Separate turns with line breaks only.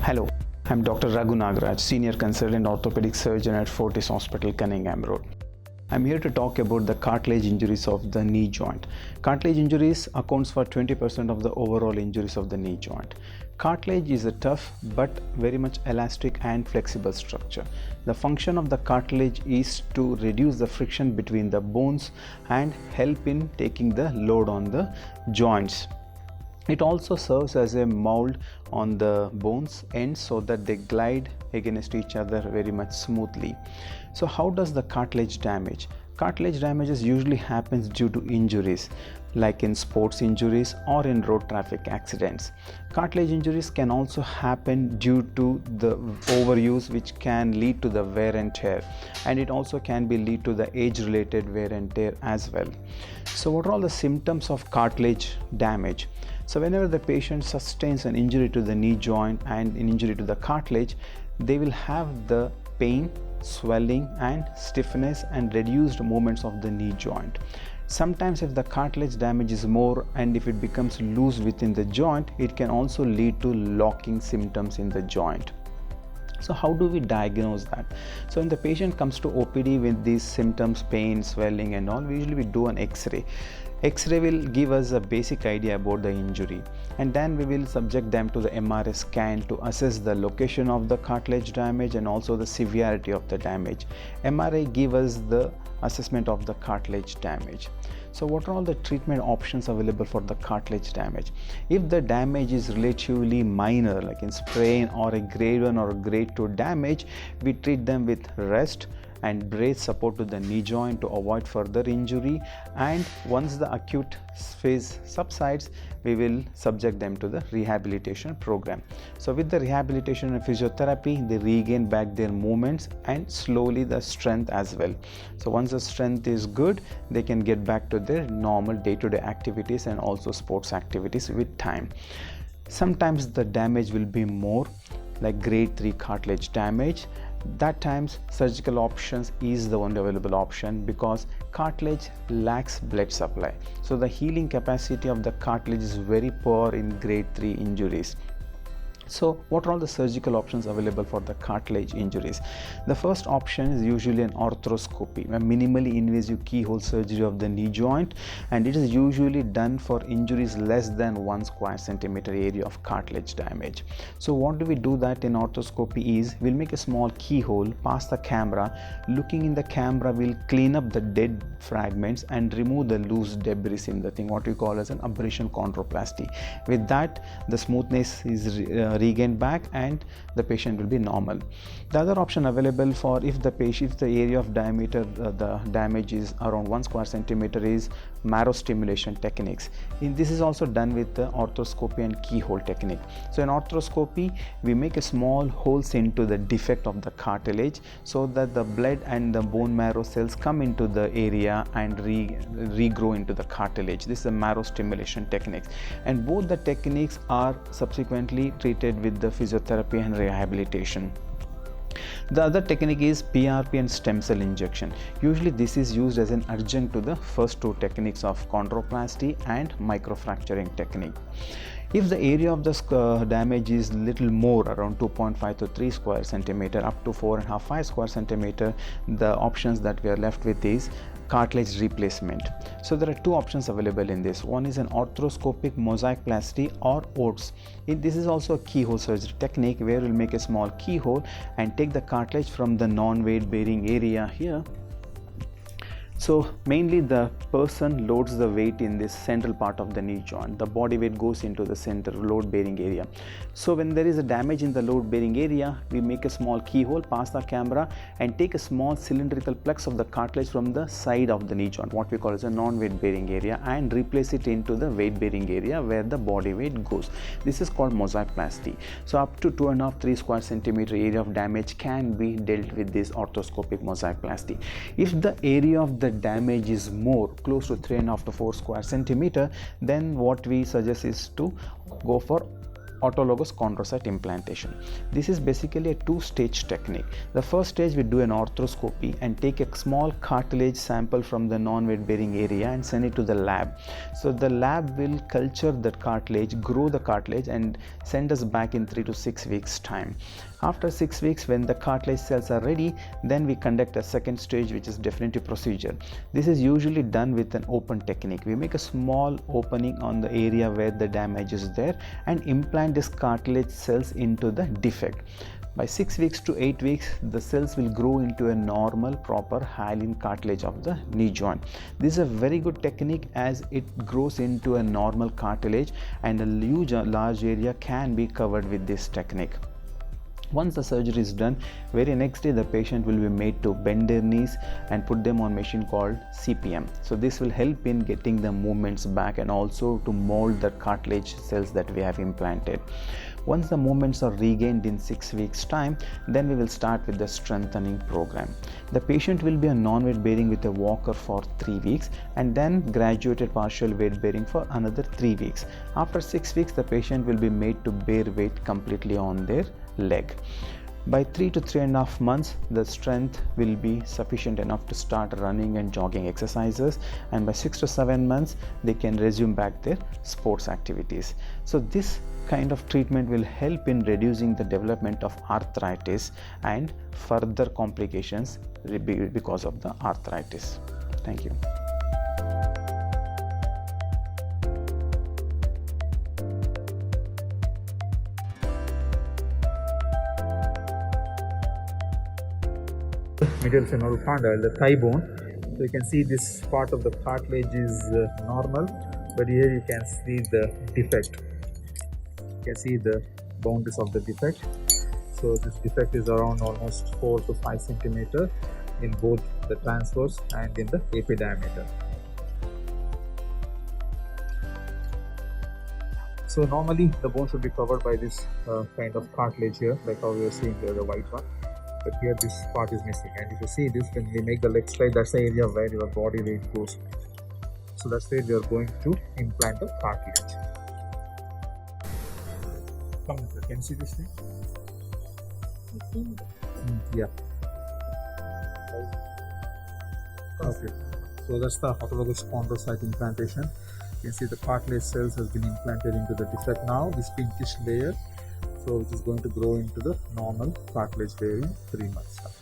Hello, I'm Dr. Raghu Nagaraj, Senior Consultant Orthopedic Surgeon at Fortis Hospital, Cunningham Road. I'm here to talk about the cartilage injuries of the knee joint. Cartilage injuries accounts for 20% of the overall injuries of the knee joint. Cartilage is a tough but very much elastic and flexible structure. The function of the cartilage is to reduce the friction between the bones and help in taking the load on the joints. It also serves as a mold on the bones ends so that they glide against each other very much smoothly. So how does the cartilage damage? Cartilage damages usually happens due to injuries like in sports injuries or in road traffic accidents. Cartilage injuries can also happen due to the overuse, which can lead to the wear and tear, and it also can be lead to the age related wear and tear as well. So what are all the symptoms of cartilage damage? So whenever the patient sustains an injury to the knee joint and an injury to the cartilage, they will have the pain, swelling and stiffness and reduced movements of the knee joint. Sometimes if the cartilage damage is more and if it becomes loose within the joint, it can also lead to locking symptoms in the joint. So how do we diagnose that? So when the patient comes to OPD with these symptoms, pain, swelling and all, we usually do an X-ray. X-ray will give us a basic idea about the injury, and then we will subject them to the MRI scan to assess the location of the cartilage damage and also the severity of the damage. MRI give us the assessment of the cartilage damage. So what are all the treatment options available for the cartilage damage? If the damage is relatively minor, like in sprain or a grade 1 or a grade 2 damage, we treat them with rest and brace support to the knee joint to avoid further injury, and once the acute phase subsides, we will subject them to the rehabilitation program. So with the rehabilitation and physiotherapy, they regain back their movements and slowly the strength as well. So once the strength is good, they can get back to their normal day-to-day activities and also sports activities with time. Sometimes the damage will be more, like grade 3 cartilage damage. That times surgical options is the only available option because cartilage lacks blood supply. So the healing capacity of the cartilage is very poor in grade 3 injuries. So what are all the surgical options available for the cartilage injuries? The first option is usually an arthroscopy, a minimally invasive keyhole surgery of the knee joint, and it is usually done for injuries less than 1 square centimeter area of cartilage damage. So what do we do that in arthroscopy is, we'll make a small keyhole, pass the camera, looking in the camera we'll clean up the dead fragments and remove the loose debris in the thing, what we call as an abrasion chondroplasty. With that, the smoothness is regained back and the patient will be normal. The other option available for if the area of diameter the damage is around 1 square centimeter is marrow stimulation techniques. This is also done with the arthroscopy and keyhole technique. So in arthroscopy, we make a small holes into the defect of the cartilage so that the blood and the bone marrow cells come into the area and regrow into the cartilage. This is a marrow stimulation techniques, and both the techniques are subsequently treated with the physiotherapy and rehabilitation. The other technique is PRP and stem cell injection. Usually this is used as an adjunct to the first two techniques of chondroplasty and microfracturing technique. If the area of the damage is little more, around 2.5 to 3 square centimeter up to 4.5 5 square centimeter, the options that we are left with is cartilage replacement. So there are two options available in this. One is an arthroscopic mosaicplasty or OATS. This is also a keyhole surgery technique where we'll make a small keyhole and take the cartilage from the non-weight bearing area here. So mainly the person loads the weight in this central part of the knee joint. The body weight goes into the center load bearing area. So when there is a damage in the load bearing area, we make a small keyhole, pass the camera and take a small cylindrical plex of the cartilage from the side of the knee joint, what we call as a non-weight bearing area, and replace it into the weight bearing area where the body weight goes. This is called mosaicplasty. So up to 2.5-3 square centimeter area of damage can be dealt with this arthroscopic mosaicplasty. If the area of the damage is more, close to 3.5 to 4 square centimeter, then what we suggest is to go for autologous chondrocyte implantation. This is basically a two-stage technique. The first stage, we do an arthroscopy and take a small cartilage sample from the non-weight bearing area and send it to the lab. So the lab will culture that cartilage, grow the cartilage and send us back in 3 to 6 weeks time. After 6 weeks, when the cartilage cells are ready, then we conduct a second stage, which is definitive procedure. This is usually done with an open technique. We make a small opening on the area where the damage is there and implant this cartilage cells into the defect. By 6 weeks to 8 weeks, the cells will grow into a normal, proper hyaline cartilage of the knee joint. This is a very good technique as it grows into a normal cartilage, and a huge, large area can be covered with this technique. Once the surgery is done, very next day the patient will be made to bend their knees and put them on machine called CPM. So this will help in getting the movements back and also to mold the cartilage cells that we have implanted. Once the movements are regained in 6 weeks time, then we will start with the strengthening program. The patient will be a non-weight bearing with a walker for 3 weeks and then graduated partial weight bearing for another 3 weeks. After 6 weeks, the patient will be made to bear weight completely on their leg. By 3 to 3.5 months, the strength will be sufficient enough to start running and jogging exercises, and by 6 to 7 months, they can resume back their sports activities. So this kind of treatment will help in reducing the development of arthritis and further complications because of the arthritis. Thank you.
Medial femoral condyle, the thigh bone. So you can see this part of the cartilage is normal, but here you can see the defect. You can see the boundaries of the defect. So this defect is around almost 4 to 5 centimeter in both the transverse and in the AP diameter. So normally the bone should be covered by this kind of cartilage here, like how we are seeing there, the white one. But here this part is missing, and if you see this, when we make the leg slide, that's the area where your body weight goes. So that's where we are going to implant the cartilage. Come on, sir. Can you see this thing? Yeah. Okay. So that's the autologous chondrocyte implantation. You can see the cartilage cells has been implanted into the defect now, this pinkish layer. So it is going to grow into the normal cartilage layer in 3 months time.